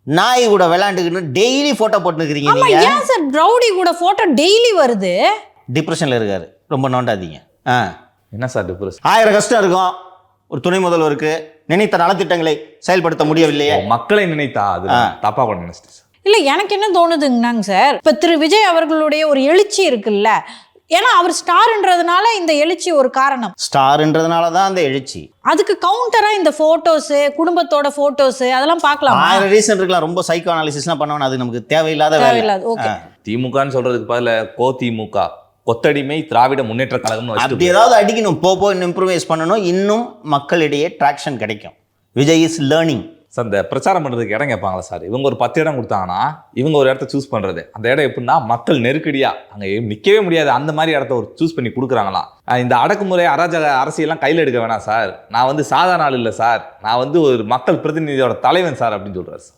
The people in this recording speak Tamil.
நாய் கூட விளையாண்டுக்கிட்டு டெய்லி போட்டோ போட்டுக்கிறீங்க ஆமா நீங்க. ஏன் சார் ரவுடி கூட போட்டோ டெய்லி வருது? டிப்ரெஷன்ல இருக்காரு, ரொம்ப நோண்டாதீங்க. என்ன சார் டிஃபரன்ஸ்? 1000 கஷ்டம் இருக்கும் ஒரு துணை முதல்வருக்கு, நினைத்த நலத்திட்டங்களை செயல்படுத்த முடியவில்லையே. மக்களை நினைத்தா அது தப்பா கூட நினைச்சிட்டு. இல்ல எனக்கு என்ன தோணுதுங்கன்னாங்க சார், இப்ப திரு விஜய் அவர்களுடைய ஒரு எழுச்சி இருக்குல்ல, ஏன்னா அவர் ஸ்டார்ன்றதுனால இந்த எழுச்சி ஒரு காரணம். ஸ்டார்ன்றதுனால தான் அந்த எழுச்சி. அதுக்கு கவுண்டரா இந்த போட்டோஸ், குடும்பத்தோட போட்டோஸ் அதெல்லாம் பார்க்கலாம். 1000 ரீசன் இருக்கலாம். ரொம்ப சைக்கோ அனாலிசிஸ்லாம் பண்ணவன அது நமக்கு தேவையில்லாத வேலை. ஓகே. திமுகன்னு சொல்றதுக்கு பதிலா கோதிமுக, கொத்தடிமை திராவிட முன்னேற்ற கழகம்னு அப்படி ஏதாவது அடிக்கணும். போ இன்னும் இம்ப்ரூவைஸ் பண்ணணும். இன்னும் மக்களிடையே ட்ராக்ஷன் கிடைக்கும். Vijay is learning. சார் இந்த பிரச்சாரம் பண்ணுறதுக்கு இடம் கேட்பாங்களா சார்? இவங்க ஒரு 10 இடம் கொடுத்தாங்கன்னா இவங்க ஒரு இடத்த சூஸ் பண்ணுறது. அந்த இடம் எப்படின்னா மக்கள் நெருக்கடியாக அங்கே நிற்கவே முடியாது அந்த மாதிரி இடத்த ஒரு சூஸ் பண்ணி கொடுக்குறாங்களாம். இந்த அடக்குமுறை அராஜக அரசியெல்லாம் கையில் எடுக்க வேணாம் சார், நான் சாதாரண ஆள் இல்லை சார், நான் ஒரு மக்கள் பிரதிநிதியோட தலைவன் சார் அப்படின்னு சொல்கிறார் சார்.